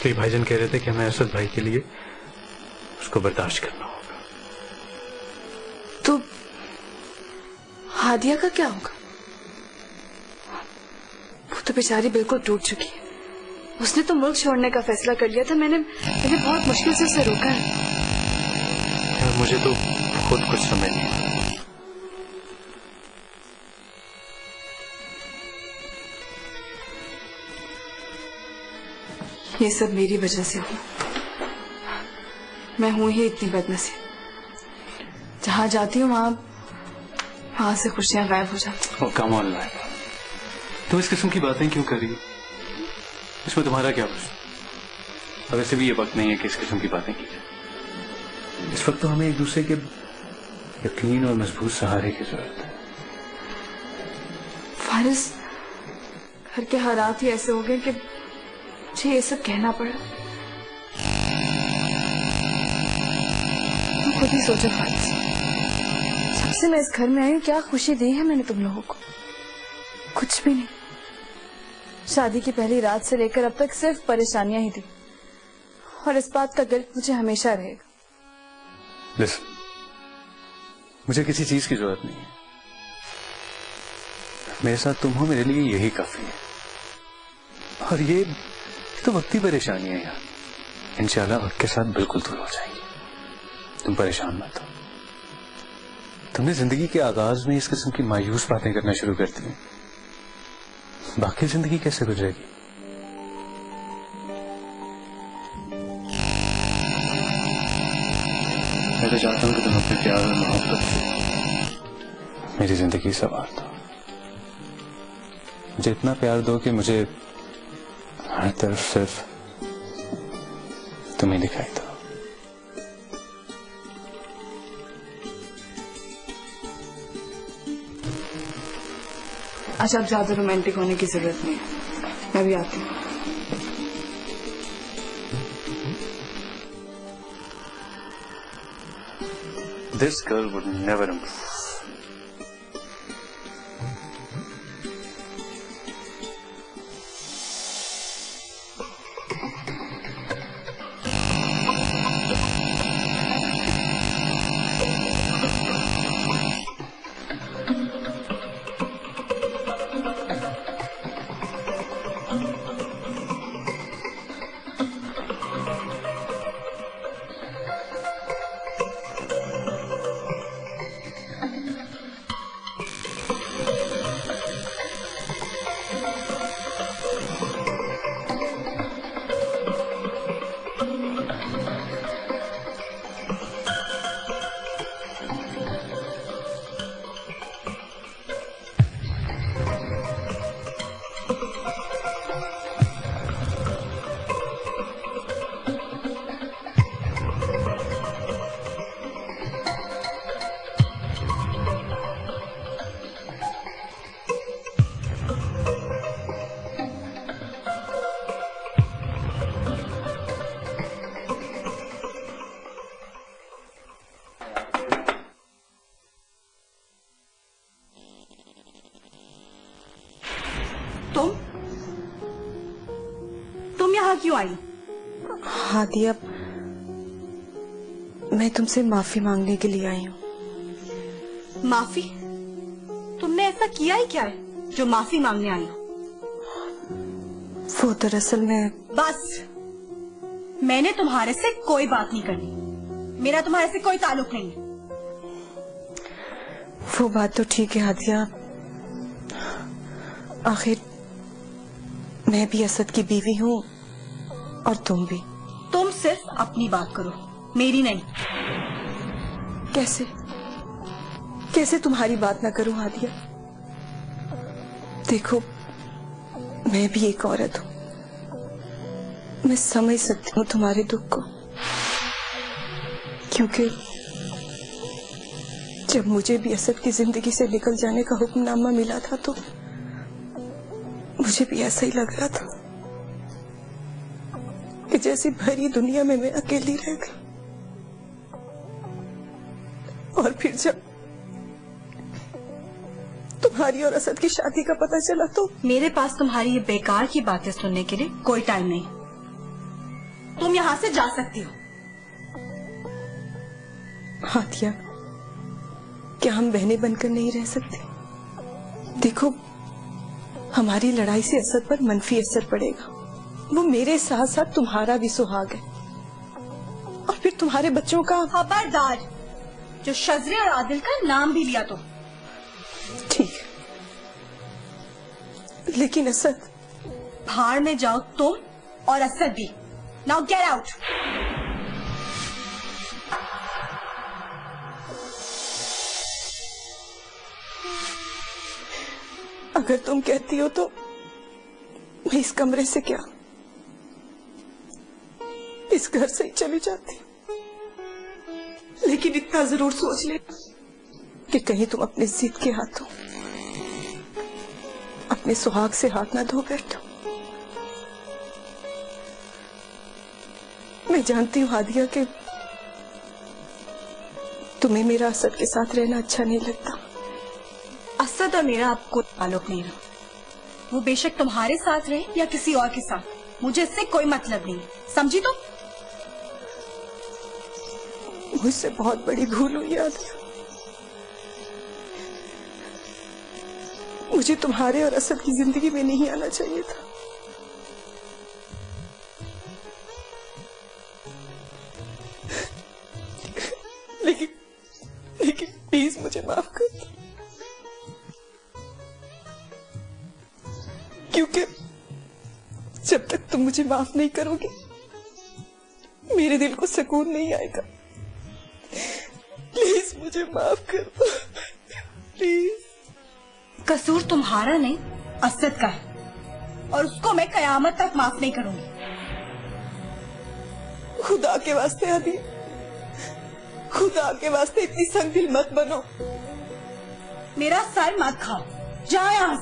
इसलिए भाईजान कह रहे थे कि हमें असद भाई के लिए उसको बर्दाश्त करना होगा। तो हादिया का क्या होगा? वो तो बेचारी बिल्कुल टूट चुकी है। उसने तो मुल्क छोड़ने का फैसला कर लिया था। मैंने बहुत मुश्किल से उसे रोका है। यार मुझे तो खुद कुछ समझ नहीं आता। ये सब मेरी वजह से हुआ। मैं हूं ही इतनी बदनसीब। जहां जाती हूँ वहां से खुशियां गायब हो जाती। ओह कम ऑन लाइफ, तुम इस किस्म की बातें क्यों कर रही हो? इसमें तुम्हारा क्या कुछ? वैसे भी ये वक्त नहीं है कि इस किस्म की बातें की जाए। इस वक्त तो हमें एक दूसरे के यकीन और मजबूत सहारे की जरूरत है। फारिस, घर के हालात ही ऐसे हो गए कि मुझे ये सब कहना पड़ा। तुम खुद ही सोचो फारिस, जब से मैं इस घर में आई हूँ क्या खुशी दी है मैंने तुम लोगों को? कुछ भी नहीं। शादी की पहली रात से लेकर अब तक सिर्फ परेशानियां ही दी, और इस बात का गिल्ट मुझे हमेशा रहेगा। लिसन, मुझे किसी चीज की जरूरत नहीं है। मेरे साथ तुम हो, मेरे लिए यही काफी है। और ये तो वक्ती परेशानी है यार, इंशाल्लाह वक्त के साथ बिल्कुल दूर हो जाएगी। तुम परेशान मत हो। तुमने जिंदगी के आगाज में इस किस्म की मायूस बातें करना शुरू कर दी, बाकी जिंदगी कैसे गुजरेगी? मैं तो चाहता हूं कि तुम अपने प्यार और मोहब्बत से मेरी जिंदगी संवार दो। मुझे इतना प्यार दो कि मुझे हर तरफ सिर्फ तुम्हें दिखाई दो। अच्छा, अब ज्यादा रोमांटिक होने की जरूरत नहीं है। मैं भी आती हूँ। This girl would never improve. तुम यहाँ क्यों आई? हादिया, मैं तुमसे माफी मांगने के लिए आई हूँ। माफी? तुमने ऐसा किया ही क्या है जो माफी मांगने आई हो? वो दरअसल मैं... बस, मैंने तुम्हारे से कोई बात नहीं करनी। मेरा तुम्हारे से कोई ताल्लुक नहीं है। वो बात तो ठीक है हादिया, आखिर मैं भी असद की बीवी हूँ और तुम भी। तुम सिर्फ अपनी बात करो, मेरी नहीं। कैसे कैसे तुम्हारी बात ना करूं हादिया? देखो, मैं भी एक औरत हूँ, मैं समझ सकती हूँ तुम्हारे दुख को, क्योंकि जब मुझे भी असद की जिंदगी से निकल जाने का हुक्मनामा मिला था तो मुझे भी ऐसा ही लग रहा था कि जैसे भरी दुनिया में मैं अकेली रह गई। और फिर जब तुम्हारी और असद की शादी का पता चला तो मेरे पास तुम्हारी ये बेकार की बातें सुनने के लिए कोई टाइम नहीं। तुम यहाँ से जा सकती हो। हादिया, क्या हम बहनें बनकर नहीं रह सकते? देखो, हमारी लड़ाई से असद पर मनफी असर पड़ेगा। वो मेरे साथ साथ तुम्हारा भी सुहाग है, और फिर तुम्हारे बच्चों का। खबरदार, जो शजरे और आदिल का नाम भी लिया तो। ठीक है, लेकिन असद। भाड़ में जाओ तुम और असद भी। Now get out. अगर तुम कहती हो तो मैं इस कमरे से क्या, इस घर से ही चली जाती। लेकिन इतना जरूर सोच ले कि कहीं तुम अपनी जिद के हाथों अपने सुहाग से हाथ ना धो बैठो। मैं जानती हूँ हादिया कि तुम्हें मेरा असद के साथ रहना अच्छा नहीं लगता। असद और मेरा आपको ताल्लुक नहीं रहा। वो बेशक तुम्हारे साथ रहे या किसी और के साथ, मुझे इससे कोई मतलब नहीं, समझी तुम? मुझसे बहुत बड़ी भूल हुई हादिया। मुझे तुम्हारे और असद की जिंदगी में नहीं आना चाहिए था। लेकिन प्लीज मुझे माफ कर दो, क्योंकि जब तक तुम मुझे माफ नहीं करोगे मेरे दिल को सुकून नहीं आएगा। प्लीज मुझे माफ कर दो, प्लीज। कसूर तुम्हारा नहीं, असद का है, और उसको मैं कयामत तक माफ नहीं करूंगी। खुदा के वास्ते आदि, खुदा के वास्ते इतनी संग दिल मत बनो। मेरा सर मत खाओ, जाओ यहाँ से।